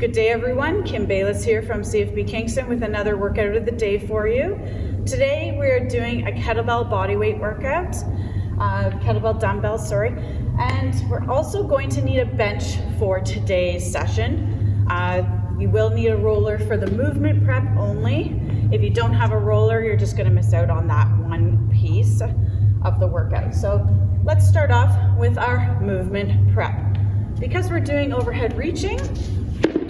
Good day everyone, Kim Bayless here from CFB Kingston with another workout of the day for you. Today we're doing a kettlebell bodyweight workout, kettlebell dumbbells, and we're also going to need a bench for today's session. You will need a roller for the movement prep only. If you don't have a roller, you're just going to miss out on that one piece of the workout. So let's start off with our movement prep. Because we're doing overhead reaching,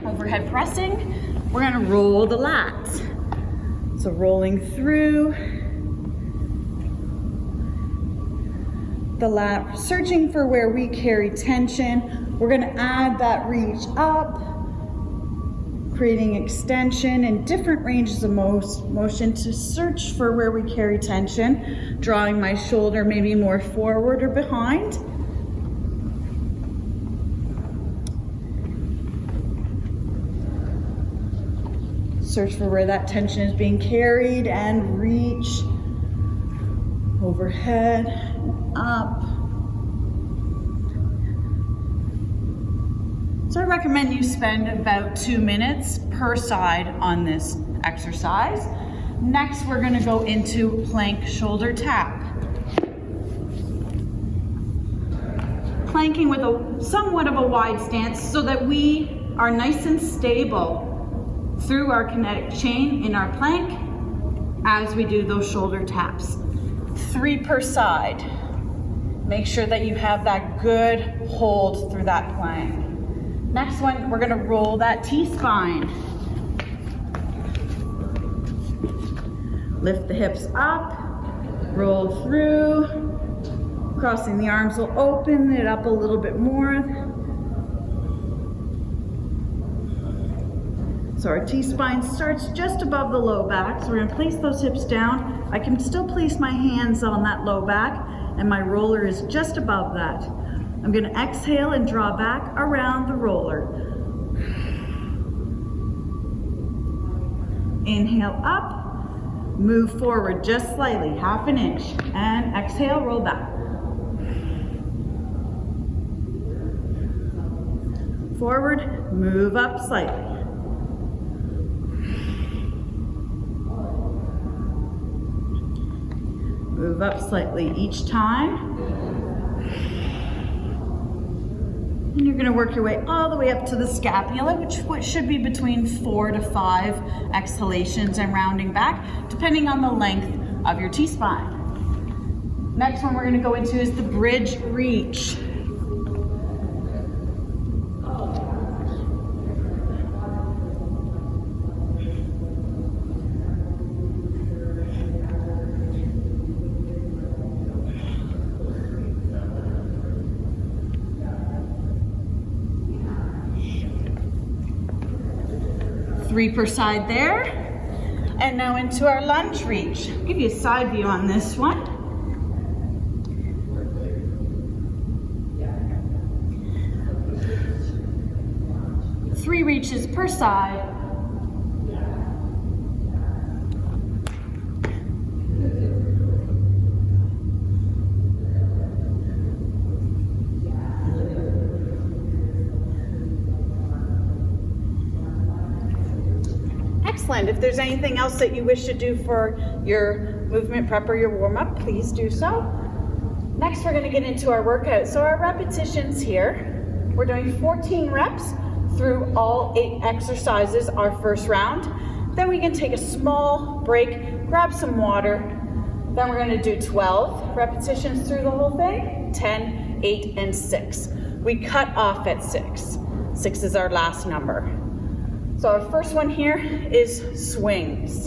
overhead pressing, we're going to roll the lats. So rolling through the lat, searching for where we carry tension. We're going to add that reach up, creating extension and different ranges of motion to search for where we carry tension, drawing my shoulder maybe more forward or behind. Search for where that tension is being carried and reach overhead, up. So I recommend you spend about 2 minutes per side on this exercise. Next, we're going to go into plank shoulder tap. Planking with somewhat of a wide stance so that we are nice and stable through our kinetic chain in our plank as we do those shoulder taps. 3 per side. Make sure that you have that good hold through that plank. Next one, we're gonna roll that T-spine. Lift the hips up, roll through. Crossing the arms will open it up a little bit more. So our T-spine starts just above the low back. So we're gonna place those hips down. I can still place my hands on that low back and my roller is just above that. I'm gonna exhale and draw back around the roller. Inhale up, move forward just slightly, 1/2 inch, and exhale, roll back. Forward, move up slightly. Move up slightly each time. And you're going to work your way all the way up to the scapula, which should be between 4 to 5 exhalations and rounding back, depending on the length of your T-spine. Next one we're going to go into is the bridge reach. Three per side there. And now into our lunge reach. I'll give you a side view on this one. Three reaches per side. Excellent. If there's anything else that you wish to do for your movement prep or your warm-up, please do so. Next, we're going to get into our workout. So our repetitions here, we're doing 14 reps through all 8 exercises, our first round. Then we can take a small break, grab some water. Then we're going to do 12 repetitions through the whole thing, 10, 8, and 6. We cut off at 6. 6 is our last number. So our first one here is swings.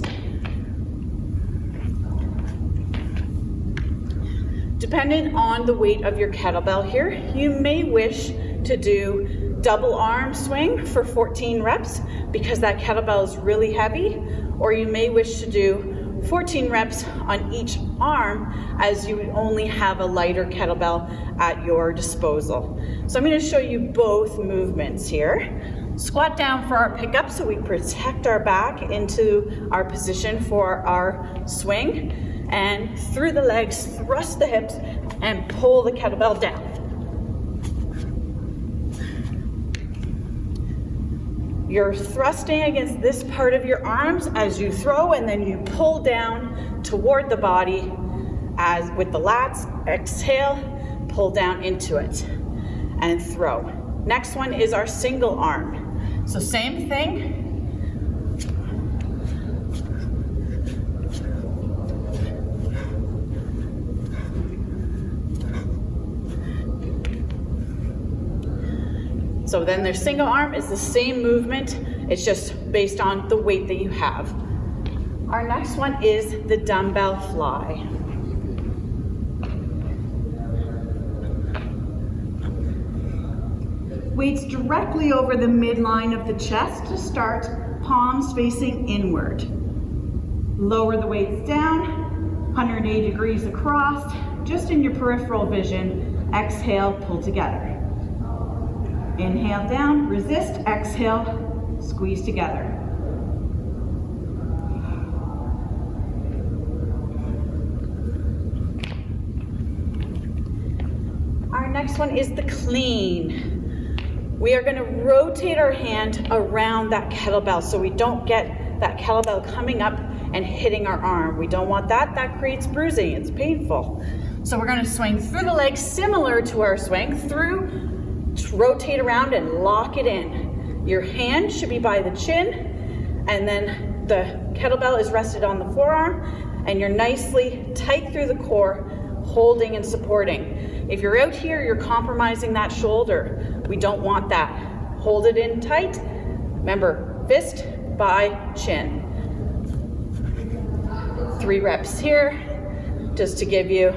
Depending on the weight of your kettlebell here, you may wish to do double arm swing for 14 reps because that kettlebell is really heavy, or you may wish to do 14 reps on each arm as you only have a lighter kettlebell at your disposal. So I'm going to show you both movements here. Squat down for our pickup so we protect our back into our position for our swing, and through the legs, thrust the hips and pull the kettlebell down. You're thrusting against this part of your arms as you throw, and then you pull down toward the body as with the lats. Exhale, pull down into it and throw. Next one is our single arm. So same thing. So then their single arm is the same movement. It's just based on the weight that you have. Our next one is the dumbbell fly. Weights directly over the midline of the chest to start, palms facing inward. Lower the weights down, 180 degrees across, just in your peripheral vision. Exhale, pull together. Inhale down, resist, exhale, squeeze together. Our next one is the clean. We are going to rotate our hand around that kettlebell so we don't get that kettlebell coming up and hitting our arm. We don't want that. That creates bruising. It's painful. So we're going to swing through the legs similar to our swing through. Rotate around and lock it in. Your hand should be by the chin, and then the kettlebell is rested on the forearm, and you're nicely tight through the core, holding and supporting. If you're out here, you're compromising that shoulder. We don't want that. Hold it in tight. Remember, fist by chin. 3 reps here, just to give you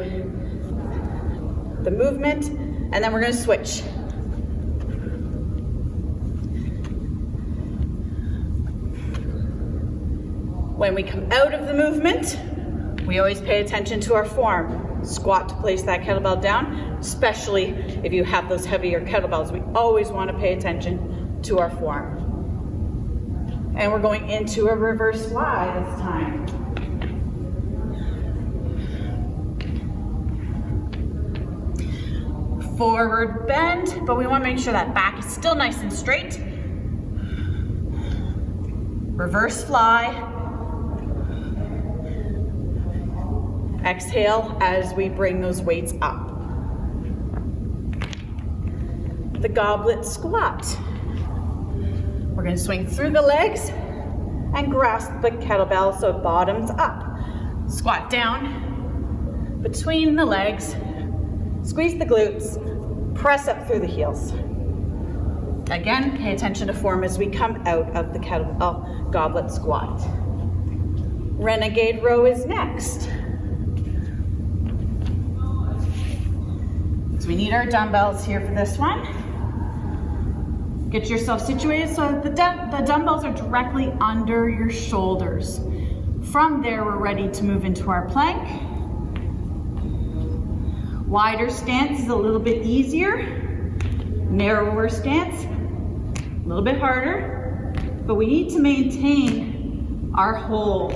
the movement, and then we're going to switch. When we come out of the movement, we always pay attention to our form. Squat to place that kettlebell down, especially if you have those heavier kettlebells. We always want to pay attention to our form. And we're going into a reverse fly this time. Forward bend, but we want to make sure that back is still nice and straight. Reverse fly. Exhale as we bring those weights up. The goblet squat. We're going to swing through the legs and grasp the kettlebell so it bottoms up. Squat down between the legs, squeeze the glutes, press up through the heels. Again, pay attention to form as we come out of the kettlebell goblet squat. Renegade row is next. We need our dumbbells here for this one. Get yourself situated so that the dumbbells are directly under your shoulders. From there, we're ready to move into our plank. Wider stance is a little bit easier. Narrower stance, a little bit harder, but we need to maintain our hold.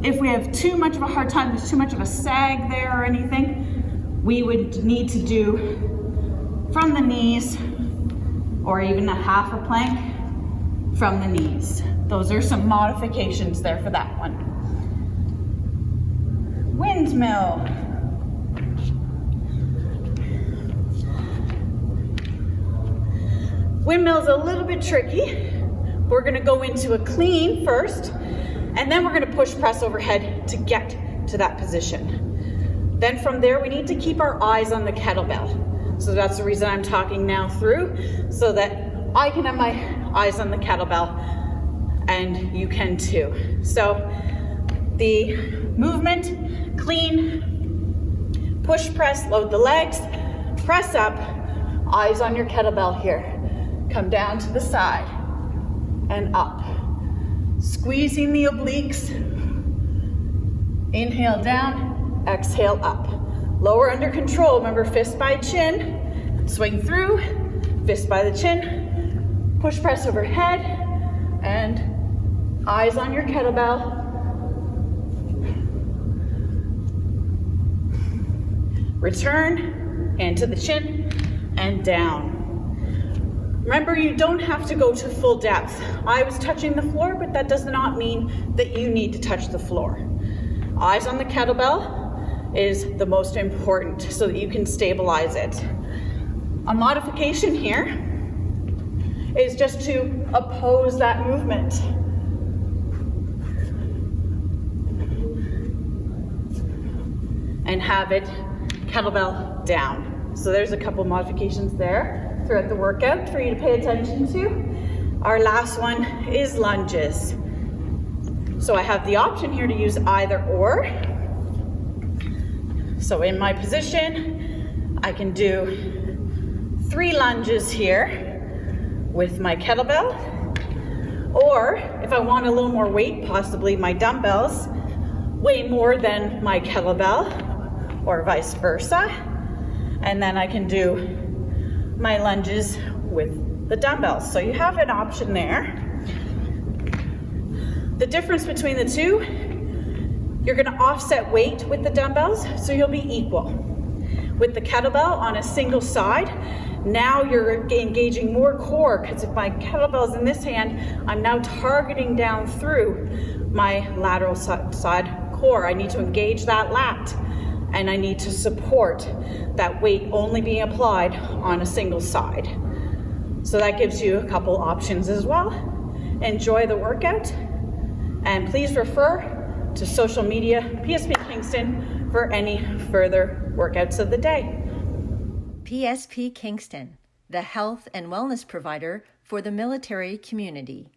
If we have too much of a hard time, there's too much of a sag there or anything, we would need to do from the knees or even a half a plank from the knees. Those are some modifications there for that one. Windmill. Windmill's a little bit tricky. We're gonna go into a clean first, and then we're gonna push press overhead to get to that position. Then from there, we need to keep our eyes on the kettlebell. So that's the reason I'm talking now through, so that I can have my eyes on the kettlebell and you can too. So the movement, clean, push press, load the legs, press up, eyes on your kettlebell here. Come down to the side and up. Squeezing the obliques. Inhale down. Exhale up. Lower under control. Remember, fist by chin. Swing through. Fist by the chin. Push press overhead. And eyes on your kettlebell. Return. Into the chin. And down. Remember, you don't have to go to full depth. I was touching the floor, but that does not mean that you need to touch the floor. Eyes on the kettlebell is the most important so that you can stabilize it. A modification here is just to oppose that movement. And have it kettlebell down. So there's a couple modifications there throughout the workout for you to pay attention to. Our last one is lunges. So I have the option here to use either or. So in my position, I can do 3 lunges here with my kettlebell. Or if I want a little more weight, possibly my dumbbells weigh more than my kettlebell, or vice versa. And then I can do my lunges with the dumbbells. So you have an option there. The difference between the two, you're gonna offset weight with the dumbbells, so you'll be equal. With the kettlebell on a single side, now you're engaging more core, because if my kettlebell's in this hand, I'm now targeting down through my lateral side core. I need to engage that lat, and I need to support that weight only being applied on a single side. So that gives you a couple options as well. Enjoy the workout, and please refer to social media, PSP Kingston, for any further workouts of the day. PSP Kingston, the health and wellness provider for the military community.